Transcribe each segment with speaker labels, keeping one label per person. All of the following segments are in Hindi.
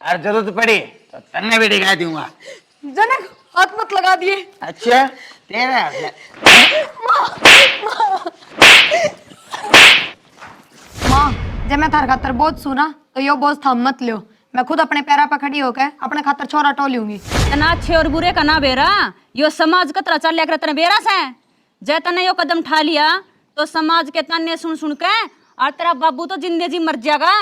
Speaker 1: और जरूरत पड़ी तो तन्ने भी दिखा दूंगा।
Speaker 2: जनक हाथ मत लगा दिए।
Speaker 1: अच्छा तेरा
Speaker 2: माँ जब मैं थार खातर बोझ सुना तो यो बोझ थाम मत लियो। मैं खुद अपने पैरा पर खड़ी होकर अपने खातर छोरा टो लूंगी।
Speaker 3: तना अच्छे और बुरे का ना बेरा, यो समाज कतरा चल लिया तने बेरा से। जय तने यो कदम उठा लिया तो समाज के ताने सुन सुन के और तेरा बाबू तो जिंदगी जी मर जाएगा।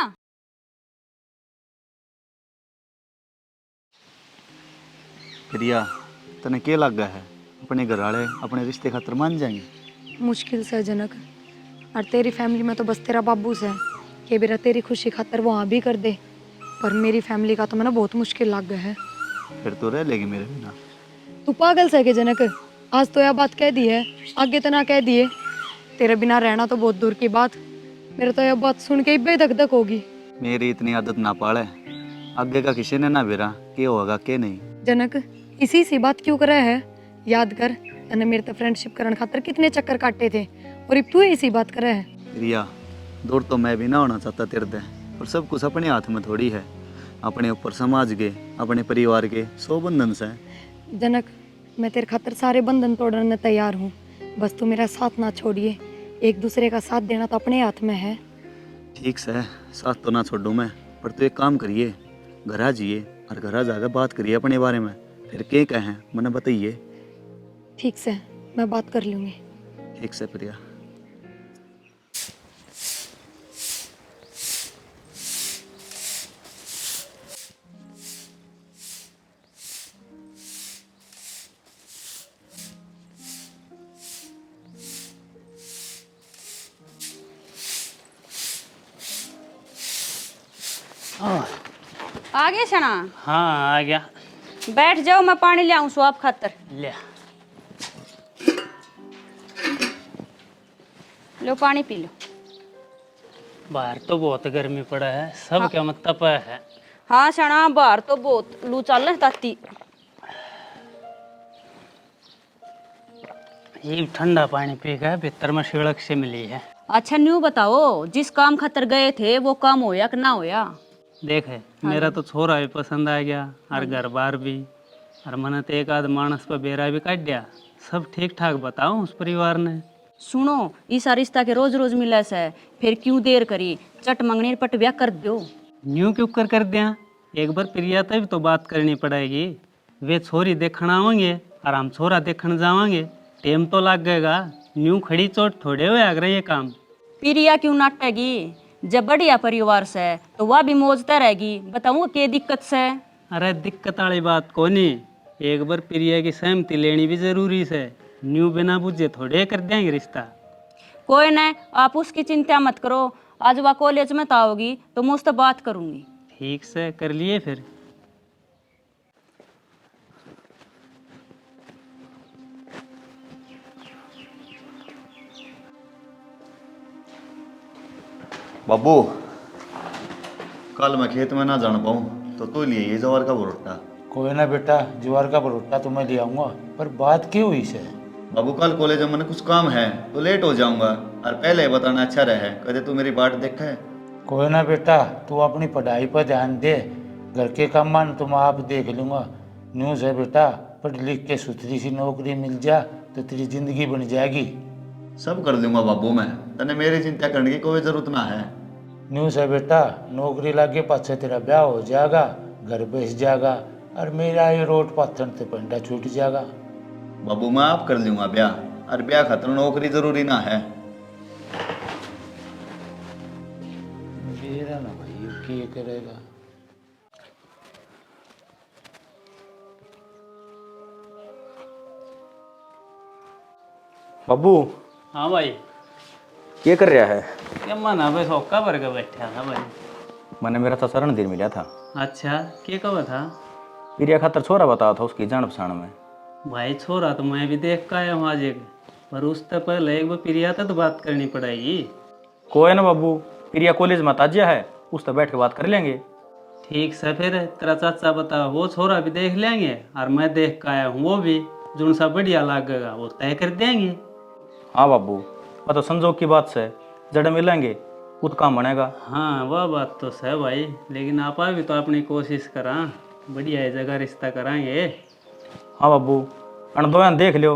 Speaker 4: प्रिया तने के लग गया है? अपने घर वाले अपने रिश्ते खातर मान जाएंगे?
Speaker 2: मुश्किल से जनक, और तेरी फैमिली में तो बस तेरा बाबू से कि बेरा तेरी खुशी खातर वहाँ भी कर दे, पर मेरी फैमिली का तो मैंने बहुत मुश्किल लग गया है।
Speaker 4: फिर तो रह लेगी मेरे बिना।
Speaker 2: तू पागल से के जनक, आज तो यह बात कह दी है, आगे तो ना कह दिए। तेरे बिना रहना तो बहुत दूर की बात, मेरे तो यह बात सुन के ही बेधक धक होगी।
Speaker 4: मेरी इतनी आदत ना पाले, आगे का किसी ने ना बेरा के होगा के नहीं।
Speaker 2: जनक इसी सी बात क्यों करे है? याद कर तने मेरे तो फ्रेंडशिप करने खातर कितने चक्कर काटे थे, और अब तू इसी बात करे है।
Speaker 4: प्रिया दूर तो मैं भी ना होना चाहता तेरे दे, और सब कुछ अपने हाथ में थोड़ी है। अपने ऊपर समाज के अपने परिवार के 100 बंधन से।
Speaker 2: जनक मैं तेरे खातर सारे बंधन तोड़ने में तैयार हूँ, बस तू मेरा साथ ना छोड़िए। एक दूसरे का साथ देना तो अपने हाथ में है।
Speaker 4: ठीक से साथ तो ना छोड़ूं मैं, पर तू एक काम करिए, घर आ जाइए और घर आ जाकर बात करिए अपने बारे में। फिर के कहें मैंने बताइए।
Speaker 2: ठीक से मैं बात कर लूँगी।
Speaker 4: ठीक से प्रिया।
Speaker 3: आ गए छना?
Speaker 1: हाँ आ गया।
Speaker 3: बैठ जाओ, मैं पानी ले आऊं सो आप खातर।
Speaker 1: ले
Speaker 3: लो पानी पी लो।
Speaker 1: बाहर तो बहुत गर्मी पड़ा है, सब क्या मत तप है।
Speaker 3: हाँ छना बाहर तो बहुत लू चल रही ताती।
Speaker 1: ये ठंडा पानी पी गया, भीतर में शिड़क से मिली है।
Speaker 3: अच्छा न्यू बताओ, जिस काम खातर गए थे वो काम होया कि ना होया?
Speaker 1: देखे मेरा तो छोरा भी पसंद आ गया और घर बार भी, और मैंने तो एक आध मानस पर बेरा भी काट दिया। सब ठीक ठाक बताओ उस परिवार ने।
Speaker 3: सुनो इसा रिश्ता के रोज रोज मिले से, फिर क्यों देर करी, चट मंगनी पट ब्याह कर दो।
Speaker 1: न्यू क्यों कर दिया? एक बार प्रिया तक भी तो बात करनी पड़ेगी। वे छोरी देखना आवेंगे और हम छोरा देखने जावांगे, टाइम तो लग गएगा। न्यू खड़ी चोट थोड़े हुए अगर ये काम।
Speaker 3: प्रिया क्यों नाटेगी? जब बढ़िया परिवार से तो वह भी मौजता रहेगी। बताऊँ के दिक्कत से?
Speaker 1: अरे दिक्कत वाली बात को नहीं, एक बार प्रिया की सहमति लेनी भी जरूरी है। न्यू बिना बुझे थोड़े कर देंगे रिश्ता।
Speaker 3: कोई नहीं, आप उसकी चिंता मत करो। आज वह कॉलेज में आओगी तो मैं उससे बात करूंगी।
Speaker 1: ठीक से कर लिए फिर।
Speaker 4: बाबू कल मैं खेत में ना जान पाऊँ तो तू लिए ये जवार का भुट्टा।
Speaker 5: कोई ना बेटा, ज्वार का भुट्टा तो मैं ले आऊंगा, पर बात क्यों हुई से?
Speaker 4: बाबू कल कॉलेज में मैंने कुछ काम है तो लेट हो जाऊंगा, और पहले बताना अच्छा रहे। कदे तू मेरी बाट देखा है?
Speaker 5: कोई ना बेटा, तू अपनी पढ़ाई पर ध्यान दे, घर के काम मान तुम आप देख लूंगा। न्यूज़ है बेटा, पढ़ लिख के सुथरी सी नौकरी मिल जा तो तेरी जिंदगी बन जाएगी।
Speaker 4: सब कर दूंगा बाबू मैं, तने मेरी चिंता करने की कोई जरूरत ना है।
Speaker 5: न्यूज़ है बेटा, नौकरी लागे पाछे तेरा ब्याह हो जाएगा, घर बस जाएगा, और मेरा ये रोड पाथन से पंडा छूट जाएगा।
Speaker 4: बाबू मैं आप कर लूंगा ब्याह, और ब्याह खातर नौकरी जरूरी ना है।
Speaker 5: मेरा ना भाई ये करेगा।
Speaker 6: बब्बू
Speaker 1: हाँ भाई।
Speaker 6: ये कर रहा है?
Speaker 1: क्या मन है भाई, सौका भर के बैठा था भाई।
Speaker 6: मैंने मेरा तो शरण दिन मिला था।
Speaker 1: अच्छा क्या कहा था?
Speaker 6: प्रिया खातर छोरा बताया था उसकी जान पहचान में।
Speaker 1: भाई छोरा तो मैं भी देख का आया हूँ आज एक, पर उससे पहले एक बार प्रिया तक तो बात करनी पड़ेगी।
Speaker 6: कोई ना बब्बू, प्रिया कॉलेज में ताजिया है, उस तक बैठ के बात कर लेंगे।
Speaker 1: ठीक से फिर तेरा चाचा बता, वो छोरा भी देख लेंगे और मैं देख का आया हूँ वो भी, जो सा बढ़िया लगेगा वो तय कर देंगे।
Speaker 6: हाँ बब्बू, वह तो संजोग की बात से जड़ मिलेंगे, वो तो काम बनेगा।
Speaker 1: हाँ वह बात तो है भाई, लेकिन आप भी तो अपनी कोशिश करा, बढ़िया जगह रिश्ता कराएंगे।
Speaker 6: हाँ बाबू, अन दो देख लो,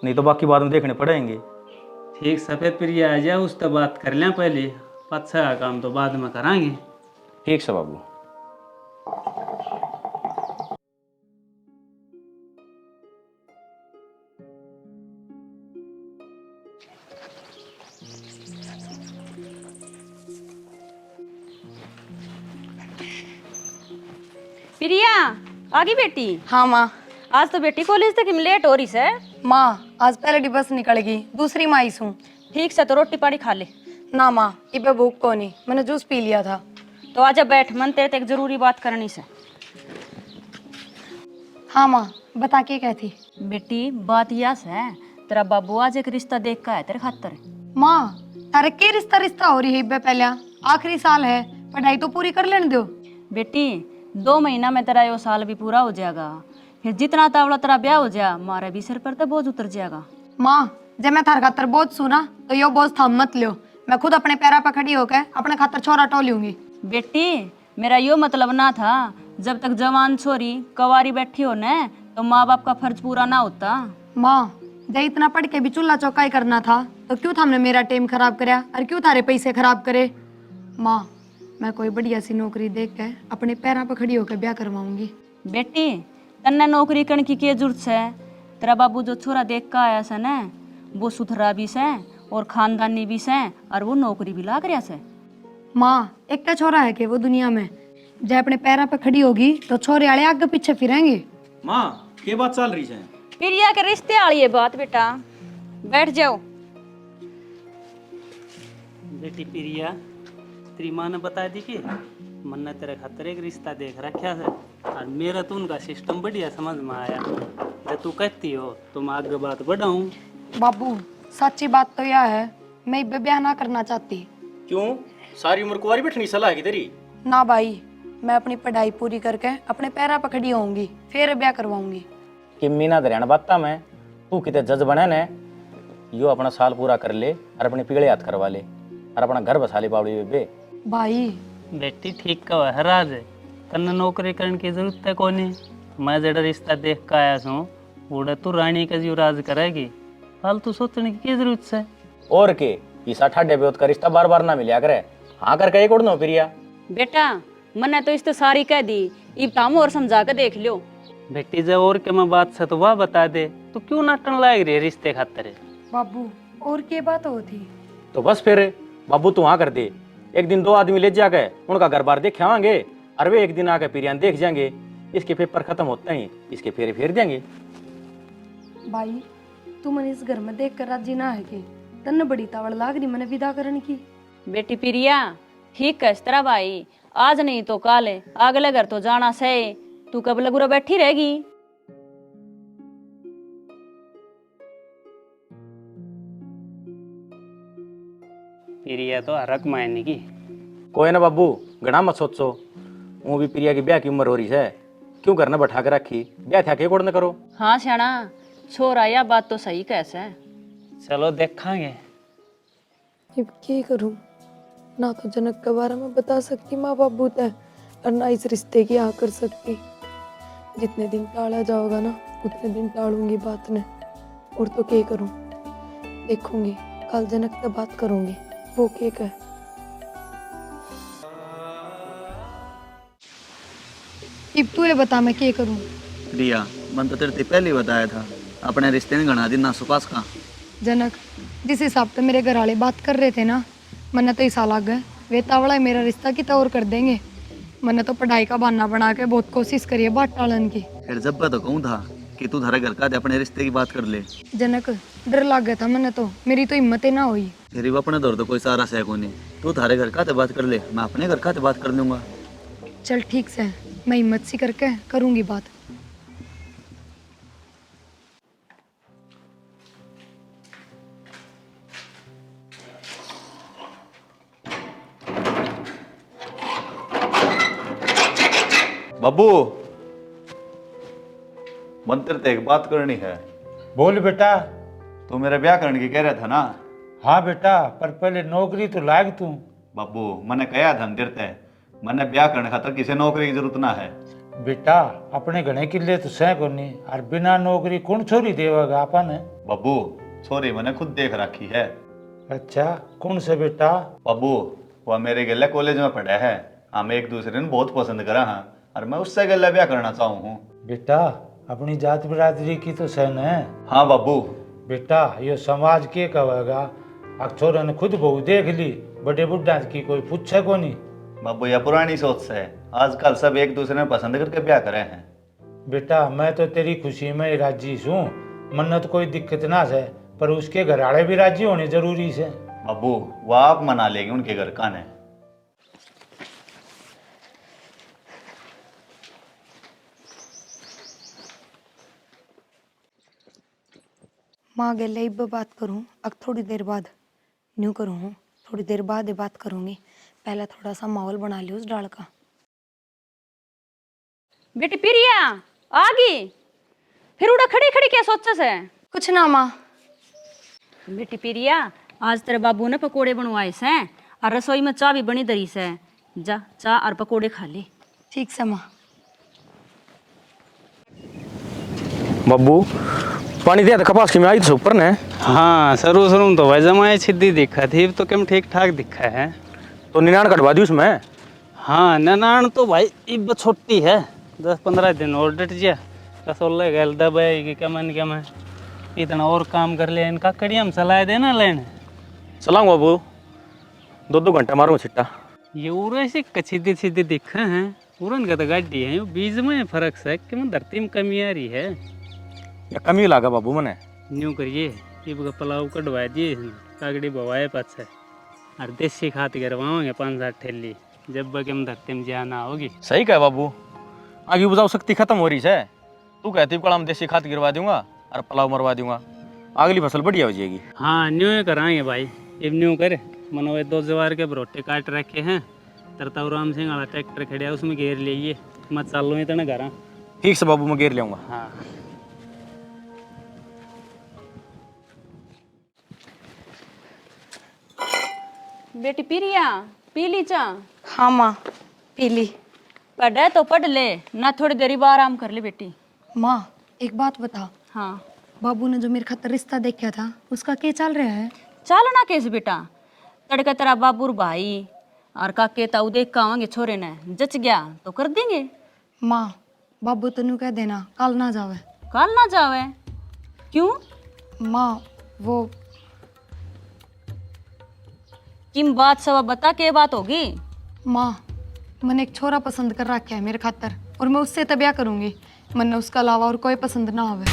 Speaker 6: नहीं तो बाकी बाद में देखने पड़ेंगे।
Speaker 1: ठीक सफ़ेद प्रिया आ जाए, उस तो बात कर लें पहले, अच्छा का काम तो बाद में कराएंगे।
Speaker 6: ठीक से बाबू।
Speaker 3: प्रिया आ गई बेटी?
Speaker 2: हाँ माँ।
Speaker 3: आज तो बेटी कॉलेज तक लेट हो रही है।
Speaker 2: माँ आज पहले बस निकल गई, दूसरी माँ ही हूँ।
Speaker 3: ठीक से तो रोटी पानी खा ले।
Speaker 2: ना माँ, इबे भूख को नहीं, मैंने जूस पी लिया था।
Speaker 3: तो आजा बैठ, मन तेरे से एक जरूरी बात करनी से।
Speaker 2: हाँ माँ, बता के कहती।
Speaker 3: बेटी बात यह है, तेरा बाबू आज एक रिश्ता देख का है तेरे खातर।
Speaker 2: माँ तारे के रिश्ता रिश्ता हो रही है इबे, पहले आखिरी साल है, पढ़ाई तो पूरी कर लेने दो।
Speaker 3: बेटी 2 महीना में तेरा यो साल भी पूरा हो जाएगा, फिर जितना तावड़ा तेरा ब्याह हो जाए, मारा भी सिर पर तो बोझ उतर जाएगा।
Speaker 2: माँ जब मैं थार खातर बोझ सुना तो यो बोझ थाम मत लियो, मैं खुद अपने पैरा पर खड़ी होकर अपने खातर छोरा टो लूंगी।
Speaker 3: बेटी मेरा यो मतलब ना था, जब तक जवान छोरी कवारी बैठी हो न तो माँ बाप का फर्ज पूरा ना होता।
Speaker 2: माँ जब इतना पढ़ के भी चूल्हा चौकाई करना था तो क्यों थामने मेरा टाइम खराब करया और क्यों थारे पैसे खराब करे। माँ मैं कोई बढ़िया सी नौकरी देख के अपने पैरों पर खड़ी होकर ब्याह करवाऊंगी।
Speaker 3: बेटी तन्ने नौकरी करने की क्या जरूरत है, तेरा बाबू जो छोरा देख का आया से न वो सुथरा भी से और खानदानी भी से और वो नौकरी भी लाग रहा से।
Speaker 2: माँ एक का छोरा है कि वो दुनिया में जब अपने पैरों पर खड़ी होगी तो छोरे वाले आगे पीछे फिरेंगे।
Speaker 6: माँ क्या बात चल रही है?
Speaker 3: प्रिया के रिश्ते वाली है बात। बेटा बैठ जाओ।
Speaker 1: बेटी प्रिया, तेरी माँ ने बता दी कि मन ने तेरे खातर एक रिश्ता देख रखा है, और मेरा तो उनका सिस्टम बढ़िया समझ में आया। जब तू कहती हो तो मैं आगे बात बढ़ाऊँ।
Speaker 2: बाबू सच्ची बात तो यह है, मैं इब्बे ब्याह ना करना चाहती।
Speaker 6: क्यों? सारी उम्र कुंवारी बैठनी सलाह है तेरी?
Speaker 2: ना भाई, मैं अपनी पढ़ाई पूरी करके अपने पैरों पर खड़ी होऊंगी, फिर ब्याह करवाऊंगी।
Speaker 6: कि मीना दरियाना बाता में तू कितने जज बने ने, यो अपना साल पूरा कर ले और अपने पिगड़े हाथ करवा ले और अपना घर बसा ले बावड़ी बे।
Speaker 2: भाई
Speaker 1: बेटी ठीक कहा है राज, तन्ने नौकरी करने की जरूरत है कोनी। मैं जड़ा रिश्ता देख के आया हूँ, उड़ा तू रानी का जीव राज करेगी, फालतू सोचने की जरूरत है।
Speaker 6: और के ईसा ठाडे बेवत का रिश्ता बार बार ना मिलिया करे, हाँ करके एक उड़नो प्रिया।
Speaker 3: बेटा मैंने तो इस तो सारी कह दी, इब ताम और समझा के देख लो।
Speaker 1: बेटी जब और के मैं बात से तो वह बता दे, तो क्यों नाटन लाग रही है रिश्ते खातर।
Speaker 2: बाबू और क्या बात होती।
Speaker 6: तो बस फिर बाबू तू हाँ कर दे, एक दिन 2 आदमी ले जाके उनका घर बार देख आवांगे और वे एक दिन आके पिरियान देख जाएंगे, इसके पेपर खत्म होते ही इसके फेरे फेर देंगे।
Speaker 2: भाई तू मन इस घर में देख कर राजी ना है कि तन्ने बड़ी तावड़ लाग रही मैंने विदा करने की।
Speaker 3: बेटी प्रिया ठीक है तेरा भाई, आज नहीं तो कल अगले घर तो जाना से, तू कब लगुरा बैठी रहेगी।
Speaker 1: प्रिया तो हरक मायने की।
Speaker 6: कोई ना बाबू घना मत सोचो, वो भी प्रिया की ब्याह की उम्र हो रही है, क्यों घर ने बैठा के रखी, ब्याह था के कोड़ न करो।
Speaker 3: हाँ श्याणा छोरा यह बात तो सही कैसे।
Speaker 1: चलो देखांगे।
Speaker 2: अब क्या करूं, ना तो जनक के बारे में बता सकती माँ बाबू तय और ना इस रिश्ते की हाँ कर सकती। जितने दिन टाला जाओगा ना उतने दिन टालूंगी बात ने, और तो क्या करूं, देखूंगी कल जनक से बात करूंगी वो क्या कहे। अब तू ये बता मैं क्या करूं।
Speaker 4: प्रिया मन तो तेरे से पहले ही बताया था, अपने रिश्ते ने घना दिन ना सुपास का।
Speaker 2: जनक जिस हिसाब से मेरे घर वाले बात कर रहे थे ना, मन्ने तो ऐसा लग गया वे तावड़ा है मेरा रिश्ता की तौर कर देंगे। मैंने तो पढ़ाई का बहाना बना के बहुत कोशिश करी है बात टालन की।
Speaker 4: फिर जब तो कहूँ था कि तू थारे घर का अपने रिश्ते की बात कर ले।
Speaker 2: जनक डर लग गया था मैंने तो, मेरी तो हिम्मत ही ना हुई।
Speaker 4: फिर वो अपने दौर तो कोई सारा सह को नहीं, तू थारे घर का बात कर ले, मैं अपने घर का बात कर लूंगा।
Speaker 2: चल ठीक से, मैं हिम्मत सी करके करूंगी बात।
Speaker 4: बाबू मंत्र ते एक बात करनी है।
Speaker 5: बोल बेटा।
Speaker 4: तू मेरा ब्याह करने की कह रहा था ना।
Speaker 5: हाँ बेटा, पर पहले नौकरी तो लाग तू।
Speaker 4: बाबू मैंने कहा धन देते है, मैंने ब्याह करने खातर किसी नौकरी की जरूरत ना है।
Speaker 5: बेटा अपने घने किले तो सह कोनी और बिना नौकरी कौन छोरी देवेगा अपन है।
Speaker 4: बाबू छोरी मैंने खुद देख रखी है।
Speaker 5: अच्छा कौन से बेटा?
Speaker 4: बाबू वह मेरे गले कॉलेज में पढ़ा है, हम एक दूसरे ने बहुत पसंद करा हैं और मैं उससे गले ब्याह करना चाहूँ हूँ।
Speaker 5: बेटा अपनी जात बिरादरी की तो सहन है।
Speaker 4: हाँ बाबू।
Speaker 5: बेटा ये समाज के कहेगा? अक्षर ने खुद बहू देख ली, बड़े बुढ़ा की कोई पूछे को नहीं।
Speaker 4: बाबू यह पुरानी सोच से है, आजकल सब एक दूसरे में पसंद करके ब्याह करे हैं।
Speaker 5: बेटा मैं तो तेरी खुशी में ही राजी हूँ, मन्नत कोई दिक्कत ना है, पर उसके घराड़े भी राजी होने जरूरी से।
Speaker 4: बाबू वह आप मना लेंगे उनके घर का ने।
Speaker 2: माँ गले इब बात करूँ अब थोड़ी देर बाद न्यू करूँ, थोड़ी देर बाद ही बात करूँगी। पहले थोड़ा सा माहौल बना लियो उस डाल का।
Speaker 3: बेटी प्रिया आ गई, फिर उड़ा खड़ी खड़ी क्या सोचा से?
Speaker 2: कुछ ना माँ।
Speaker 3: बेटी प्रिया आज तेरे बाबू ने पकोड़े बनवाए से और रसोई में चाय भी बनी दरी से, जा चाय और पकोड़े खा ले।
Speaker 2: ठीक से माँ।
Speaker 6: बाबू पानी दिया था कपास की में आई तो ऊपर ने।
Speaker 1: हाँ शुरू शुरू में तो वह जमाए छिद्दी दिखा थी, तो कम ठीक ठाक दिखा है।
Speaker 6: तो निनाण कटवा दी उसमें।
Speaker 1: हाँ ननाण तो भाई इब छोटी है, 10-15 दिन और डट जा कसोले गल दबाएगी कमन कम इतना और काम कर ले इनका कड़िया में सलाह देना लेने।
Speaker 6: चलाऊंगा बाबू, 2-2 घंटे मारूंगा छिट्टा।
Speaker 1: ये उरे से सीधी सीधी दिखा है, उरन का तो गाड़ी है, बीज में फर्क से कि मैं धरती में कमी आ रही है
Speaker 6: या कमी लागा बाबू मने।
Speaker 1: न्यू करिए इब का पलाव कटवा दिए कागड़ी बवाए पास और देसी खाद करवाओगे 5-7 ठेली, जब बगे हम धरती में जाना होगी।
Speaker 6: सही कहे बाबू, आगे उपजाऊ शक्ति खत्म हो रही है। तू कहती कड़ा में देसी खाद गिरवा दूंगा और पलाव मरवा दूंगा, अगली फसल बढ़िया हो जाएगी।
Speaker 1: हाँ न्यू कराएंगे भाई, इब न्यू करे मनोवे 2 जवार के बरोटे काट रखे हैं, तरताऊ राम सिंह वाला ट्रैक्टर खड़ा उसमें घेर लिए मत चालो इतना घर।
Speaker 6: ठीक से बाबू मैं घेर ले आऊंगा।
Speaker 1: हाँ
Speaker 3: बेटी प्रिया पी ली चा?
Speaker 2: हाँ माँ पी ली।
Speaker 3: पढ़े तो पढ़ ले ना, थोड़ी देरी बाद आराम कर ले बेटी।
Speaker 2: माँ एक बात बता,
Speaker 3: हाँ
Speaker 2: बाबू ने जो मेरे खातर रिश्ता देखा था उसका क्या चल रहा है?
Speaker 3: चलो ना कैसे बेटा, तड़के तेरा बाबूर भाई और काके ताऊ देख का आवांगे छोरे ने, जच गया तो कर देंगे।
Speaker 2: माँ बाबू तनु कह देना कल ना जावे।
Speaker 3: कल ना जावे? क्यों?
Speaker 2: माँ वो
Speaker 3: किम बात सब बता, के बात होगी?
Speaker 2: माँ मैंने एक छोरा पसंद कर रखा है मेरे खातर, और मैं उससे तब ब्याह करूंगी। मैंने उसका अलावा और कोई पसंद ना आवे।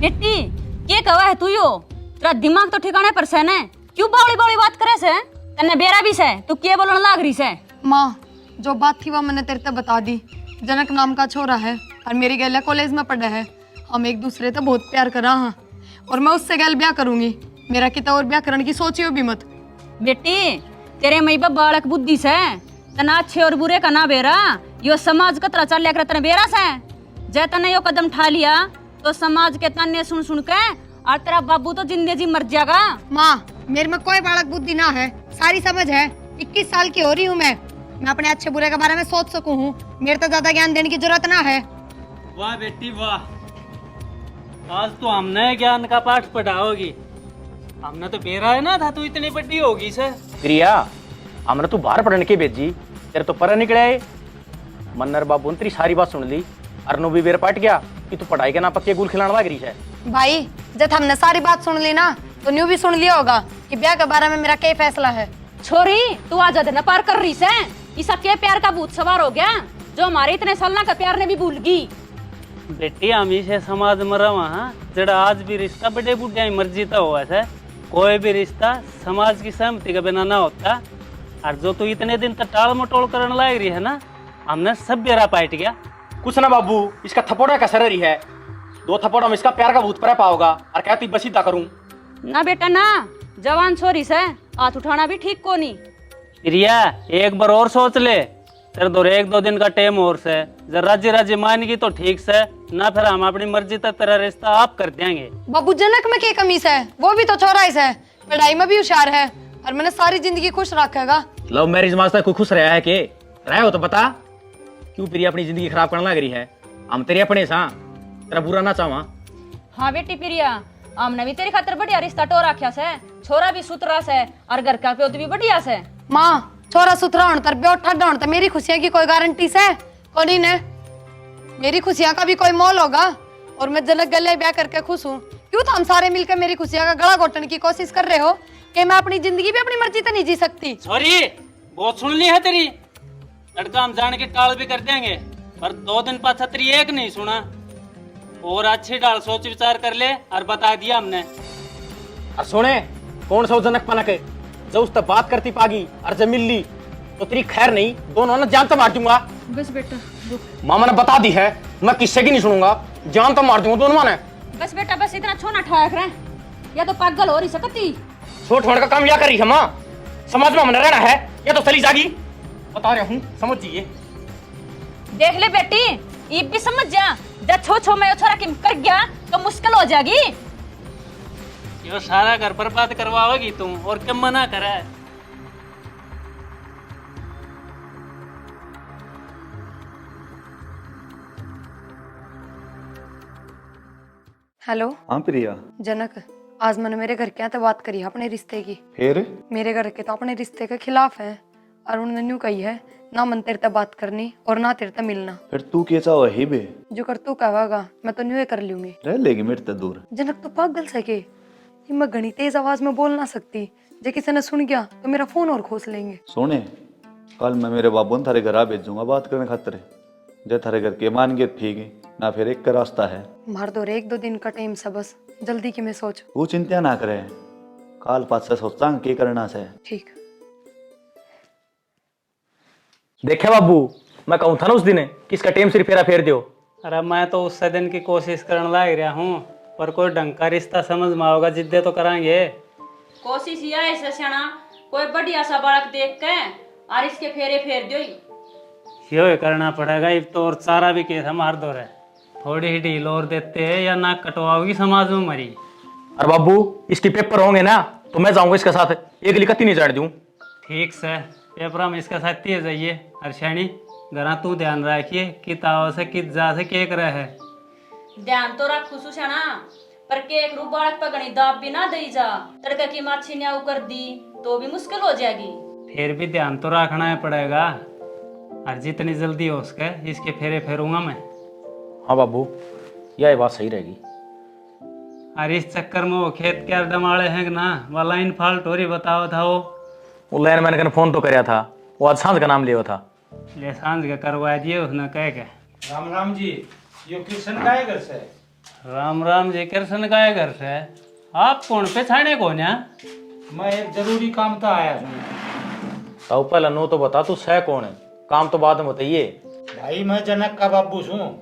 Speaker 3: बेटी के कवा है तू यो? तेरा दिमाग तो ठिकाने पर से ने, क्यों बावली बावली बात करे से? तन्ने बेरा भी से, तू के बोलने लाग रही से?
Speaker 2: माँ जो बात थी वो मैंने तेरे से बता दी। जनक नाम का छोरा है और मेरी गैला कॉलेज में पढ़ा है, हम एक दूसरे से बहुत प्यार करा हाँ, और मैं उससे गैल ब्याह करूंगी। मेरा कितना और ब्याह करने की सोचियो भी मत।
Speaker 3: बेटी तेरे मई बाप बालक बुद्धि से तना अच्छे और बुरे का ना बेरा, यो समाज का तरह चल लिया कर तने बेरा से। जय तने यो कदम उठा लिया तो समाज के तन्ने सुन सुन के और तेरा बाबू तो जिंदगी मर जाएगा।
Speaker 2: माँ मेरे में कोई बालक बुद्धि ना है, सारी समझ है। 21 साल की हो रही हूँ मैं अपने अच्छे बुरे के बारे में सोच सकूँ हूँ, मेरे तो ज्यादा ज्ञान देने की जरूरत ना है।
Speaker 1: वाह बेटी वाह, आज तो हमने ज्ञान का पाठ पढ़ाओगी। हमने तो बेरा है ना था तू इतनी बड़ी होगी सर।
Speaker 6: प्रिया हमने तू बाहर पढ़ने के भेजी, तेरे तो पर निकले आए। मन्नर बाबू ने तेरी सारी बात सुन ली, अरनो भी बेर पाट गया कि तू पढ़ाई के ना पक्के गुल खिलाने लग रही है।
Speaker 2: भाई जब हमने सारी बात सुन ली ना तो न्यू भी सुन लिया होगा कि ब्याह के बारे में मेरा क्या फैसला है।
Speaker 3: छोरी तू आज न पार कर रही से, इसा के प्यार का भूत सवार हो गया जो हमारे इतने साल का प्यार ने भी भूल गई।
Speaker 1: बेटी हम इसे समाज में रहा जड़ा आज भी रिश्ता बड़े बुढ़िया मर्जी तो हुआ है, कोई भी रिश्ता समाज की सहमति के बिना ना होता। और जो तू इतने दिन तक टाल मटोल करने लग रही है ना, हमने सब बेरा पाट गया।
Speaker 6: कुछ ना बाबू, इसका थपोड़ा का सररी है, 2 थपोड़ा में इसका प्यार का भूत पर पाओगा और कहती बसीदा करूं
Speaker 3: ना बेटा ना, जवान छोरी से हाथ उठाना भी ठीक को नहीं।
Speaker 1: प्रिया एक बार और सोच ले, तेरे दो 1-2 दिन का टाइम और से, जब राजी राजी मानेगी तो ठीक से, ना फिर हम अपनी मर्जी तक तेरा रिश्ता आप कर देंगे।
Speaker 2: बाबू जनक में क्या कमी है, वो भी तो छोरा है, पढ़ाई में भी होशियार है और मैंने सारी जिंदगी खुश रखेगा।
Speaker 6: लव मैरिज में आज तक कोई खुश रहा है के? रहे हो तो बता, क्यों प्रिया अपनी जिंदगी खराब करने लग रही है? हम तेरे अपने सा तेरा बुरा ना चाहवा।
Speaker 3: हाँ बेटी प्रिया, हमने भी तेरी खातिर बढ़िया रिश्ता टो रखा से, छोरा भी सुतरा से और घर का प्योत भी बढ़िया से।
Speaker 2: माँ छोरा सुथरा होने तर ब्योठा होने तर मेरी खुशियाँ की कोई गारंटी से कोनी ने? मेरी खुशियाँ का भी कोई मोल होगा? और मैं जनक गले ब्याह करके खुश हूँ, क्यों तो हम सारे मिलकर मेरी खुशियाँ का गला घोटने की कोशिश कर रहे हो कि मैं अपनी जिंदगी भी अपनी मर्जी से नहीं जी सकती?
Speaker 1: सॉरी, बहुत सुन ली है तेरी। लड़का हम जान के टाल भी कर देंगे, पर 2 दिन बाद छतरी एक नहीं सुना। और अच्छी डाल सोच विचार कर ले और बता दिया हमने।
Speaker 6: और सुने, कौन सा जनक पनक है जो उस तक बात करती पागी और जब मिल ली तो तेरी खैर नहीं, दोनों ने जान तो मार दूंगा।
Speaker 3: बस बेटा
Speaker 6: मामा ने बता दी है, मैं किससे की नहीं सुनूंगा, जान तो मार दूंगा दोनों ने।
Speaker 3: बस बेटा बस इतना छोना ठाया करें, या तो पागल हो रही सकती।
Speaker 6: छोट होने का काम क्या करी है माँ? समाज में हमने रहना है या तो चली जागी? बता रहा हूँ, समझ जाइए।
Speaker 3: देख ले बेटी, ये भी समझ जा, जब छो में छोरा किम कर गया तो मुश्किल हो जाएगी।
Speaker 1: यो सारा घर बर्बाद करवाओगी तुम, और क्या मना करा है?
Speaker 2: हेलो
Speaker 4: हाँ प्रिया,
Speaker 2: जनक, आज मैंने मेरे घर के यहाँ तो बात करी है अपने रिश्ते की।
Speaker 4: फिर?
Speaker 2: मेरे घर के तो अपने रिश्ते के खिलाफ है और उन्होंने यूं कही है ना मन तेरे तक बात करनी और ना तेरे तक मिलना।
Speaker 4: फिर तू क्या चाहो ही बे?
Speaker 2: जो कर तू कहेगा मैं तो यूं कर लूंगी।
Speaker 4: रह लेगी मेरे से दूर।
Speaker 2: जनक तो पागल सके, मैं घनी तेज आवाज में बोल ना सकती, जे किसी ने सुन गया तो मेरा फोन और खोस लेंगे।
Speaker 4: सोने, कल मैं मेरे बाबू ने थारे घर आ भेजूंगा बात करने खातिर। जे थारे घर के मान गए ठीक है ना, फिर एक का रास्ता है।
Speaker 2: मार दो रे 1-2 दिन का टाइम सा, बस जल्दी की मैं सोच।
Speaker 4: तू चिंता ना करे, काल पास से सोचा के करना से।
Speaker 2: ठीक।
Speaker 6: देखे बाबू, मैं कहूँ था ना उस दिन किसका टेम सिर्फ फेरा फेर दियो।
Speaker 1: अरे मैं तो उस दिन की कोशिश करने लग रहा हूँ, पर कोई ढंग का रिश्ता समझ में आओगा, जिद्दे तो करांगे।
Speaker 3: कोशिश यह है सस्याना, कोई बढ़िया सा बालक देख के और इसके फेरे फेर दो।
Speaker 1: यो ही करना पड़ेगा, अब तो और सारा भी केस मार दो रहे। थोड़ी ही ढील और देते हैं या नाक कटवाओगी समाज में मरी।
Speaker 6: और बाबू, इसके पेपर होंगे ना तो मैं जाऊंगा इसके साथ, एक लिखती नहीं जाने दूं।
Speaker 1: ठीक से पेपर में इसका साथ ही जाइए। हर्षाणी, घरा तू ध्यान रखिए कि ताव से कित जा से केक रहे।
Speaker 3: ध्यान तो रख सुशाना, पर केक रू बालक पगड़ी दाब भी ना दई जा, तड़का की माछी न्याऊ कर दी तो भी मुश्किल हो जाएगी।
Speaker 1: फिर भी ध्यान तो रखना ही पड़ेगा, और जितनी जल्दी हो सके इसके फेरे फेरूंगा मैं।
Speaker 6: हाँ बाबू, यह बात सही रहेगी।
Speaker 1: और इस चक्कर में वो खेत क्या डमाड़े हैं ना, वो लाइन फाल्ट हो रही, बताओ था वो
Speaker 6: लाइन मैंने कन फोन तो कराया था, वो आज सांझ का नाम लिया था।
Speaker 1: ले सांझ का करवा दिए उसने कह के।
Speaker 5: राम राम जी, यो किशन का घर से?
Speaker 1: राम राम जी, कृष्ण का घर से। आप कौन पे छाने कौन है?
Speaker 5: मैं एक जरूरी काम तो आया हूँ।
Speaker 6: तो पहले नो तो बता, तू सह कौन है? काम तो बाद में बताइए।
Speaker 5: भाई मैं जनक का बाबू हूँ।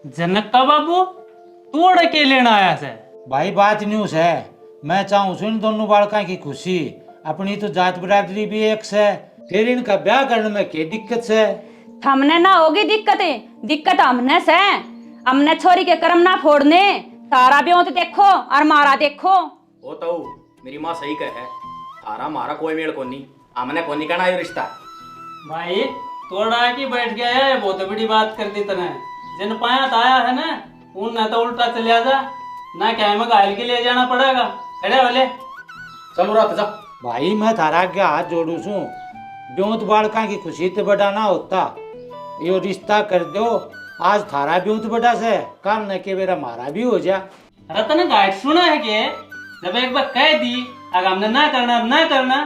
Speaker 1: जनक का बाबू? तू अड़ के लेना आया से?
Speaker 5: भाई बात न्यूज है, मैं चाहूँ इन दोनों बालका की खुशी। अपनी तो जात बरादरी भी एक से, फिर इनका ब्याह करने में क्या दिक्कत से?
Speaker 3: हमने ना होगी दिक्कत हमने से। हमने छोरी के कर्म ना फोड़ने, तारा भी तो देखो और मारा देखो।
Speaker 6: वो तो मेरी माँ सही कहे, तारा मारा कोई मेल को नहीं, हमने को नहीं करना ये रिश्ता।
Speaker 1: भाई तोड़ा की बैठ गया है, बहुत बड़ी बात कर दी तने। जिन पाया तो आया है ना, उन ना तो उल्टा चले जा ना, क्या में घायल के ले जाना पड़ेगा। खड़े वाले
Speaker 6: चलो रात जा।
Speaker 5: भाई मैं थारा के हाथ जोड़ू छू, ब्योत बालका की खुशी तो बड़ा ना होता, यो रिश्ता कर दो। आज थारा ब्योत बड़ा से, काम न के बेरा मारा भी हो जा।
Speaker 1: रतन गाइड सुना है कि जब एक बार कह दी अगर हमने ना करना,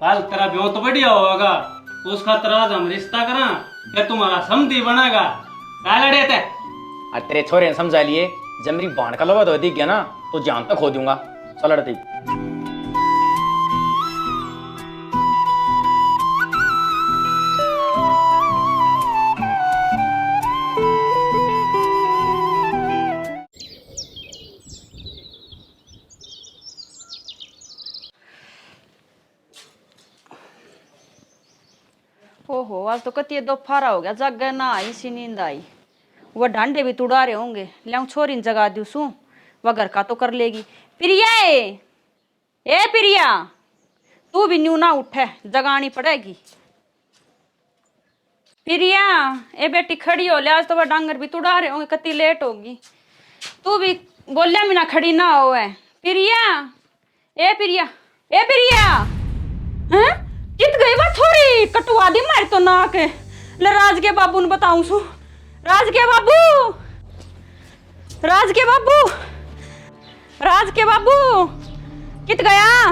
Speaker 1: कल तेरा ब्योत बढ़िया होगा, उस खातर आज हम रिश्ता करा, फिर तुम्हारा समधी बनेगा। क्या लड़े थे?
Speaker 6: आज तेरे छोरे ने समझा लिए, जब मेरी बाण का लोहा दिख गया ना तो जान तक खो दूंगा। चल लड़ती।
Speaker 3: ओहो, आज तो कती दोपहरा हो गया, जग गए ना आई सी नींद आई। वह डांडे भी तुड़ा रहे होंगे, ले छोरी ने जगा दू सू, वह घर का तो कर लेगी। प्रिया ए प्रिया, तू भी न्यू ना उठे, जगानी पड़ेगी। प्रिया ए बेटी खड़ी हो ले, आज तो वह डांगर भी तुड़ा रहे होंगे, कति लेट होगी। तू भी बोलिया मी ना खड़ी ना हो है। प्रिया ए प्रिया, ए प्रिया, हैं कित गई वह थोड़ी कटवा दी मार तो ना के ले। राज के बाबू ने बताऊं सु, राज के बाबू, राज के बाबू, राज के बाबू कित गया?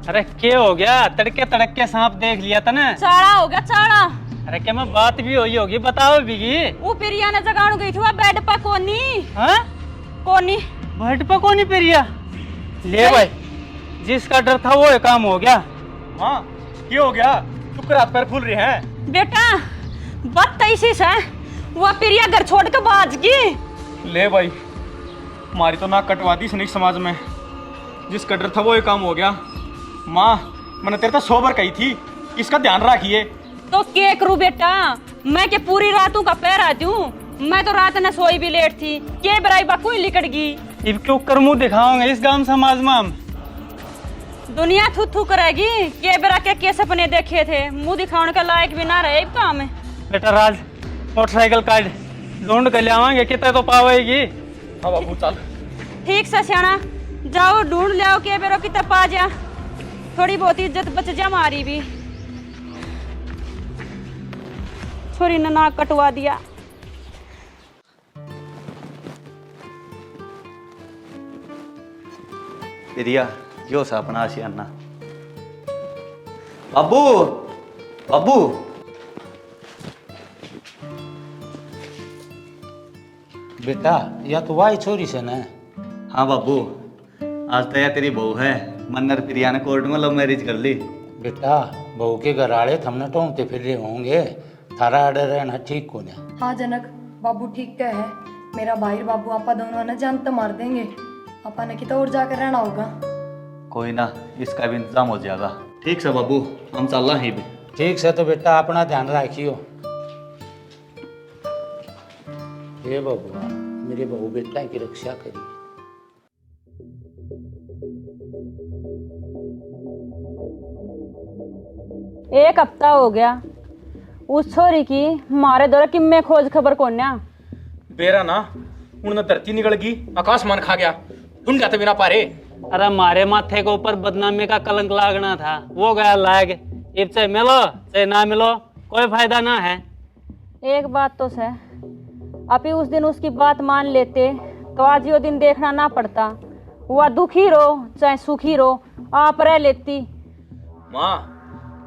Speaker 1: अरे क्या हो गया? तड़के तड़के सांप देख लिया था ना।
Speaker 3: चाड़ा हो गया चाड़ा।
Speaker 1: अरे क्या मैं बात भी हुई होगी, बताओ बिगी।
Speaker 3: वो प्रिया ने जगाणु गई थी, वह बेड पर कोनी।
Speaker 1: हाँ
Speaker 3: कोनी
Speaker 1: बेड पर कोनी प्रिया? ले भाई, जिसका डर था वो काम हो गया।
Speaker 6: हाँ क्या हो गया? चुप हाथ पैर फूल रहे हैं।
Speaker 3: बेटा बात तो इसी से, वह प्रिया घर छोड़ के भाज गई।
Speaker 6: ले भाई, हमारी तो नाक कटवा दी सैनिक समाज में। जिसका डर था वो ये काम हो गया। माँ मैंने तेरे तो 100 बार कही थी, इसका ध्यान रखिए।
Speaker 3: तो क्या करूं बेटा, मैं के पूरी रातों का पहरा दूं? मैं तो रात ने सोई भी लेट थी, के बराई बा कोई लिकट गई।
Speaker 1: इब क्यों कर मुंह दिखाओगे इस गांव समाज में हम?
Speaker 3: दुनिया थू थू करेगी। के बरा के सपने देखे थे, मुंह दिखाने का लायक भी ना रहे काम में।
Speaker 1: बेटा राज, मोटरसाइकिल काट ढूंढ कर ले आवांगे, कितने तो पावेगी।
Speaker 6: हाँ बाबू चल।
Speaker 3: ठीक से सियाना, जाओ ढूंढ ले आओ के बेरो की तब आ जा, थोड़ी बहुत इज्जत बच जा हमारी भी। छोरी ने नाक कटवा दिया।
Speaker 4: प्रिया यो सा अपना आशियाना। बाबू बाबू,
Speaker 5: बेटा या तो वाई छोरी से ना।
Speaker 4: हाँ बाबू, आज तो यह तेरी बहू है। मन्नर प्रिया ने कोर्ट में लव मैरिज कर ली।
Speaker 5: बेटा बहू के घर आड़े थमने टोंगते फिर रहे होंगे, थारा आड़े रहना ठीक को ना।
Speaker 2: हाँ जनक, बाबू ठीक कह है। मेरा भाई और बाबू आपा दोनों ने जान तो मार देंगे। आपा ने कितना और जाकर रहना होगा।
Speaker 4: कोई ना, इसका भी इंतजाम हो जाएगा। ठीक से बाबू, हम चल ही भी।
Speaker 5: ठीक से तो बेटा अपना ध्यान रखियो। हे बाबू, मेरे बहू बेटा की रक्षा करिए।
Speaker 3: एक हफ्ता हो गया उस छोरी की हमारे द्वारा किम्मे खोज खबर कोन्या।
Speaker 6: बेरा ना उन्हें धरती निकल गई, आकाशमान खा गया, ढूंढ जाते बिना पारे।
Speaker 1: अरे हमारे माथे के ऊपर बदनामी का कलंक लागना था, वो गया लाग। इब चाहे मिलो चाहे ना मिलो कोई फायदा ना है।
Speaker 3: एक बात तो है, अभी उस दिन उसकी बात मान लेते तो आज यो दिन देखना ना पड़ता। वह दुखी रो चाहे सुखी रो, आप रह लेती।
Speaker 6: माँ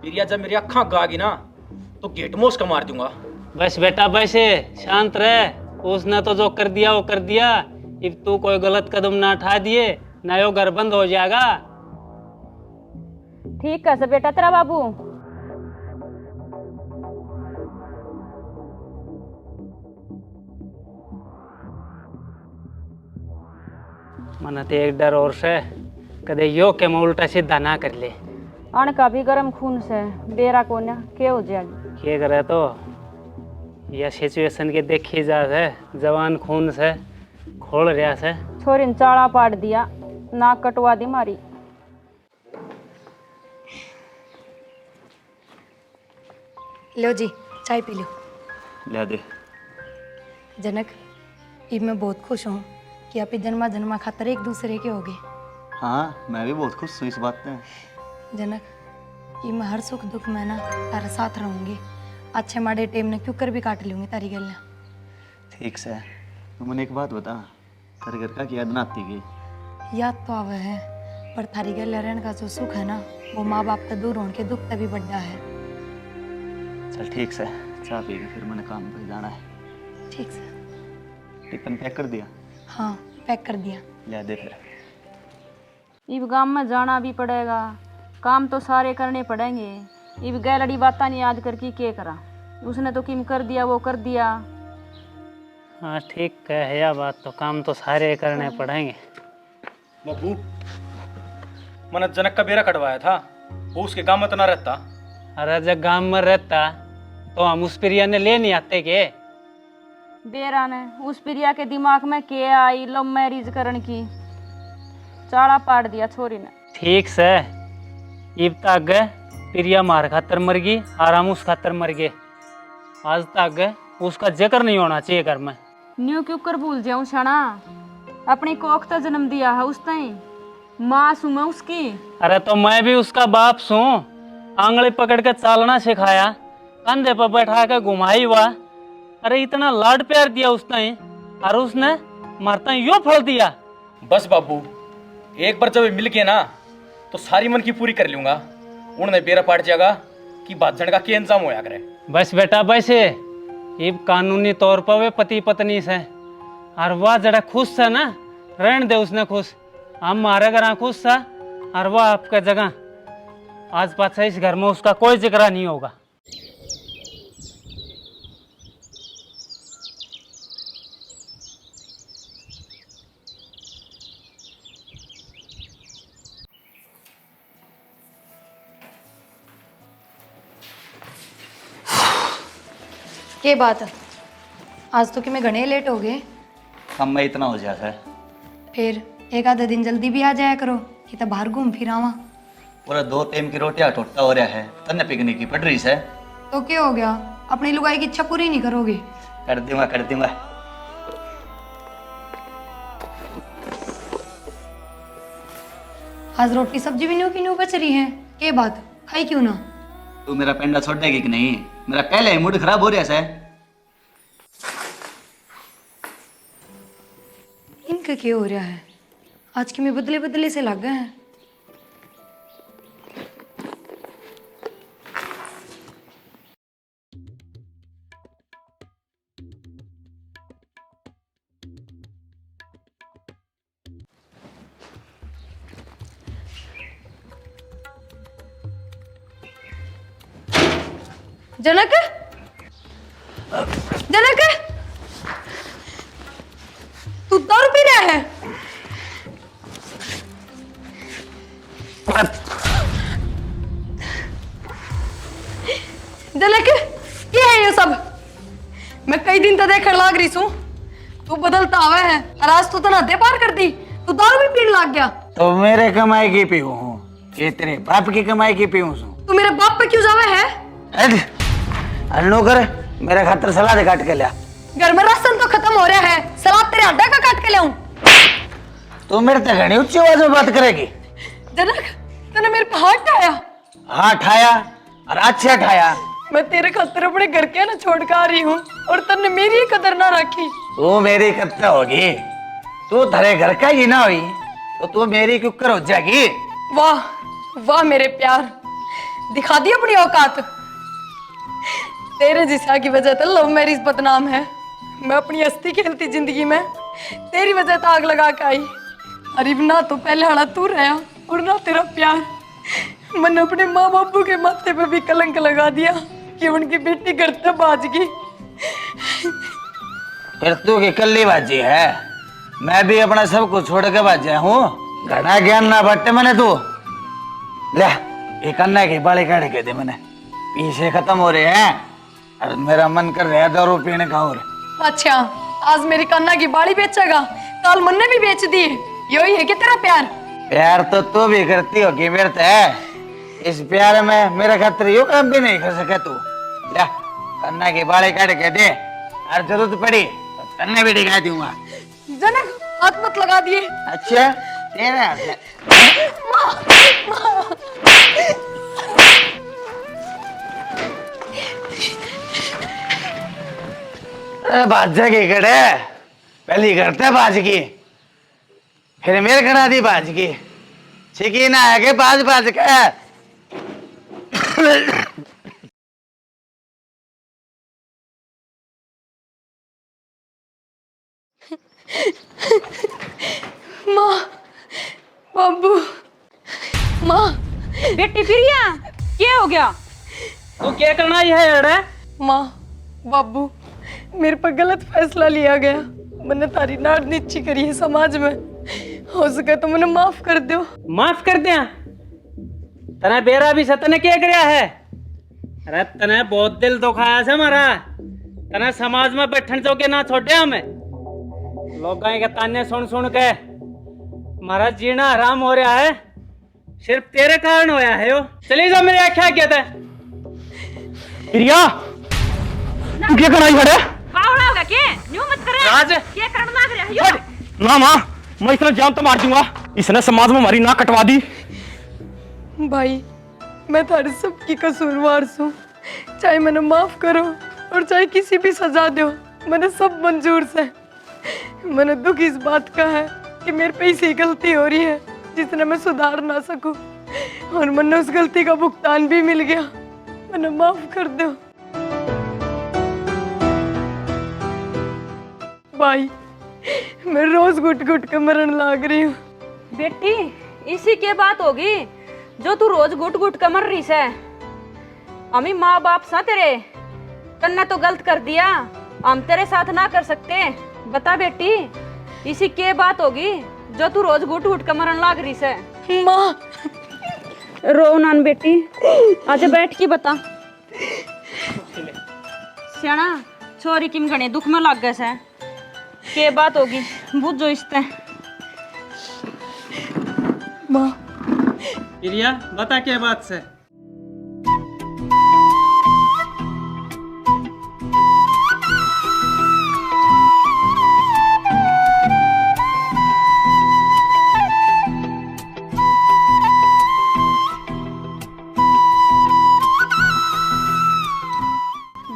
Speaker 6: प्रिया जब मेरी अक्खां गागी ना तो गेट मोस का मार दूंगा।
Speaker 1: बस बेटा बस, शांत रह। उसने तो जो कर दिया वो कर दिया। इब तू कोई गलत कदम ना उठा दिए ना यो घर बंद हो जाएगा।
Speaker 3: ठीक है बेटा तेरा बाबू।
Speaker 1: मन तो एक डर और से कदे यो के मैं उल्टा सीधा ना कर ले।
Speaker 3: अण का भी गर्म खून से बेरा कोन्या के हो जाएगी।
Speaker 1: क्या करे तो यह सिचुएशन के देखी जा है, जवान खून से खोल रहा से।
Speaker 3: छोरी ने चाड़ा पाट दिया, नाक कटवा दी मारी।
Speaker 2: लो जी, चाय पी लो।
Speaker 4: ले दे।
Speaker 2: जनक, इब मैं बहुत खुश हूँ कि आप जन्मा जन्मा खातर एक दूसरे के हो गए।
Speaker 4: हाँ मैं भी बहुत खुश हूँ इस बात में।
Speaker 2: जनक, ये मैं हर सुख दुख में ना तारे साथ रहूंगी। अच्छे माड़े टेम ने क्यों कर भी काट लूंगी तारी गल।
Speaker 4: ठीक से, तू मैंने एक बात बता, तेरे घर का याद ना आती गई?
Speaker 2: याद तो आवे है, पर थारी गल रहने का जो सुख है ना, वो माँ बाप का दूर होने के दुख तभी बढ़ा है।
Speaker 4: चल ठीक से, चाय पी के फिर मैंने काम पे जाना है।
Speaker 2: ठीक से।
Speaker 4: टिफिन पैक कर दिया?
Speaker 2: हाँ पैक कर दिया।
Speaker 4: ले दे फिर।
Speaker 3: इब गांव में जाना भी पड़ेगा, काम तो सारे करने पड़ेंगे। इब गैलड़ी बात नहीं याद करके के करा, उसने तो किम कर दिया वो कर दिया।
Speaker 1: हाँ ठीक है यह बात, तो काम तो सारे करने पड़ेंगे।
Speaker 6: बाबू मैंने जनक का बेरा कटवाया था, वो उसके गांव में तो ना रहता।
Speaker 1: अरे जब गांव में रहता तो हम उस प्रिया ने ले नहीं आते के?
Speaker 3: बेरा ने उस प्रिया के दिमाग में के आई लव मैरिज करने की, चाड़ा पाट दिया छोरी ने।
Speaker 1: ठीक से, इब तक गए प्रिया मार खातर मर गई और हम उस खातर मर गए। आज तक गए उसका जिक्र नहीं होना चाहिए घर में।
Speaker 3: न्यू क्यों कर भूल जाऊं शाना, अपनी कोख तो जन्म दिया है उस ताई, माँ सू मैं उसकी।
Speaker 1: अरे तो मैं भी उसका बाप सूं, आंगली पकड़ के चालना सिखाया, कंधे पर बैठा के घुमाई हुआ। अरे इतना लाड प्यार दिया उसने और उसने मरता यो फल दिया।
Speaker 7: बस बाबू, एक बार जब मिल गए ना तो सारी मन की पूरी कर लूंगा। उन्होंने बेरा पाट जाएगा कि बाजन का क्या इंतजाम होया करे।
Speaker 1: बस बेटा बस इब कानूनी तौर पर वे पति पत्नी से और वह जरा खुश है ना, रहने दे उसने खुश। हम मारे घर खुश था और वह आपका जगह आज पाछा इस घर में उसका कोई जिक्र नहीं होगा।
Speaker 8: के बात है? आज तो कि मैं घने लेट हो गए।
Speaker 4: काम में इतना हो जाता है।
Speaker 8: फिर एक आधा दिन जल्दी भी आ जाया करो कि तब बाहर घूम फिर आवा।
Speaker 4: पूरा 2 टाइम की रोटियां टोटा हो रहा है, तन्ने पिकनिक की पड़ रही है।
Speaker 8: तो क्या हो गया, अपनी लुगाई की इच्छा पूरी नहीं करोगे?
Speaker 4: कर दूंगा कर दूंगा।
Speaker 8: आज रोटी सब्जी भी न्यू बच रही है, के बात खाई क्यों ना?
Speaker 4: तू मेरा पेंडा छोड़ेगी कि नहीं? मेरा पहले ही मूड खराब हो रहा है।
Speaker 8: इनका क्या हो रहा है? आज की मैं बदले बदले से लग गए हैं। जनक, जनक, तू दारू पी रहा है? जनक, क्या है ये सब? मैं कई दिन तक देखने लाग रही हूँ, तू बदलता हुआ है और आज तो तना हदे पार कर दी। तू दारू भी पीने लग गया।
Speaker 5: तो मेरे कमाई की पीऊ हूँ, ये तेरे बाप की कमाई की पीऊ हूँ।
Speaker 8: तू मेरे बाप पे क्यों जावे है?
Speaker 5: नौकर मेरे खातर सलाद काट के लिया।
Speaker 8: घर में राशन तो खत्म हो रहा है, सलाद तेरे हड्डा का काट के लाऊं?
Speaker 5: तू मेरे से घनी ऊंची आवाज में बात करेगी।
Speaker 8: जनक, तूने मेरे पे हाथ उठाया।
Speaker 5: हाँ ठाया और अच्छा ठाया।
Speaker 8: मैं तेरे खातर अपने घर के ना छोड़ कर आ रही हूँ और तूने मेरी ही कदर ना रखी।
Speaker 5: तू मेरी कत्ता होगी, तू तेरे घर का ही ना हुई तो तू मेरी कुकर हो जाएगी।
Speaker 8: वाह वाह मेरे प्यार, दिखा दी अपनी औकात। तेरे जिसा की वजह से लव मैरिज बदनाम है। मैं अपनी हस्ती खेलती जिंदगी में तेरी वजह से आग लगा के आई। अरे ना तो पहले हड़ा तू रहा और ना तेरा प्यार। मैंने अपने माँ बापू के माथे पे भी कलंक लगा दिया कि उनकी बेटी घर से भाज गई।
Speaker 5: फिर तू की कल्ली बाजी है, मैं भी अपना सब कुछ छोड़ के बाजा हूँ। घना ज्ञान ना बट्टे मैंने तू ले ये कन्या की बाली काट के दे। मैंने पीछे खत्म हो रहे हैं और मेरा मन कर रहा है दारू पीने का। और
Speaker 8: अच्छा, आज मेरी कन्या की बाड़ी बेचेगा, कल मन्ने भी बेच दी। यही है कि तेरा प्यार?
Speaker 5: प्यार तो तू भी करती होगी मेरे से। इस प्यार में मेरे खातिर यू काम भी नहीं कर सके तू। ले कन्या की बाली काट के दे और जरूरत पड़ी तो तन्ने भी दिखा दूंगा।
Speaker 8: जनक, हाथ मत लगा दिए।
Speaker 5: अच्छा तेरे हाथ से। बाजा की कड़े पहली करते बाज की, फिर मेरे करा दी बाज की। छिकी ना है के बाज बाज के।
Speaker 8: माँ, बाबू, माँ,
Speaker 3: बेटी प्रिया, क्या हो गया?
Speaker 1: तो क्या करना है अरे?
Speaker 8: माँ, बाबू, मेरे पर गलत फैसला लिया गया। मैंने तारी नाड़ नीची करी है समाज में। हो सके तो मैंने माफ कर दो।
Speaker 1: माफ कर दिया? तने बेरा भी सतने क्या करया है? अरे तने बहुत दिल दुखाया से हमारा। तने समाज में बैठन चौके ना छोड़े हमें। लोग के ताने सुन सुन के हमारा जीना हराम हो रहा है। सिर्फ तेरे कारण होया है यो। चली जा, मेरे आख्या क्या था।
Speaker 6: प्रिया तू क्या कराई खड़े?
Speaker 3: बावड़ा होगा के न्यू मत करे
Speaker 1: राज
Speaker 3: क्या करना कर रहा है
Speaker 6: ना माँ, मैं इसने जान तो मार दूंगा। इसने समाज में हमारी नाक कटवा दी।
Speaker 2: भाई मैं थारे सबकी कसूरवार सू, चाहे मैंने माफ करो और चाहे किसी भी सजा दो, मैंने सब मंजूर से। मैंने दुख इस बात का है कि मेरे पे ऐसी गलती हो रही है जिसने मैं सुधार ना सकूं, और मैंने उस गलती का भुगतान भी मिल गया। मैंने माफ कर दो भाई, मैं रोज घुट घुट के मरण लाग रही हूँ।
Speaker 3: बेटी इसी के बात होगी जो तू रोज गुट गुट कमर रही से। अमी माँ बाप सा तेरे तन्ने तो गलत कर दिया, हम तेरे साथ ना कर सकते। बता बेटी इसी के बात होगी जो तू रोज गुट गुट कमरन लाग रही से।
Speaker 2: माँ
Speaker 3: रो नान बेटी, आज बैठ के बता। सियाना छोरी किम गणे दुख में लग गए से, के बात होगी बुझो इसते।
Speaker 2: माँ
Speaker 1: प्रिया बता क्या बात से।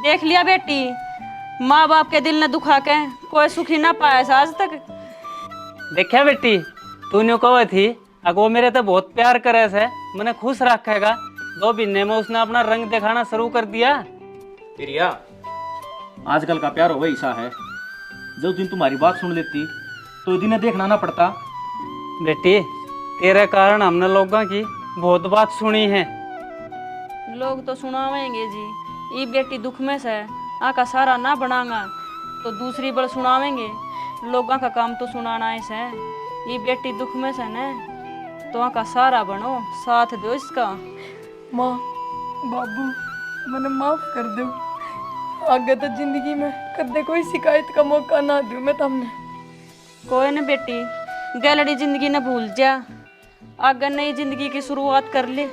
Speaker 3: देख लिया बेटी, माँ बाप के दिल ने दुखा के कोई सुखी ना पाया से आज तक।
Speaker 1: देखा बेटी, तू न्यू कहो थी अगो मेरे तो बहुत प्यार करे से, मैंने खुश रखेगा। 2 महीने में उसने अपना रंग दिखाना शुरू कर दिया।
Speaker 6: प्रिया आजकल का प्यार हो गई ऐसा है, जो दिन तुम्हारी बात सुन लेती तो दिन देखना ना पड़ता।
Speaker 1: बेटी तेरे कारण हमने लोगों की बहुत बात सुनी है।
Speaker 3: लोग तो सुनावेंगे जी, ये बेटी दुख में से आका सारा ना बनागा तो दूसरी बड़ सुनावेंगे। लोगों का काम तो सुनाना है से, ये बेटी दुख में से न तो आका सारा बनो, साथ दो इसका।
Speaker 2: माँ बाबू मैंने माफ कर दो, आगे तो जिंदगी में कदे कोई शिकायत का मौका ना दूं मैं तुमने।
Speaker 3: कोई न बेटी, गैलरी जिंदगी न भूल जा, आगे नई जिंदगी की शुरुआत कर ले।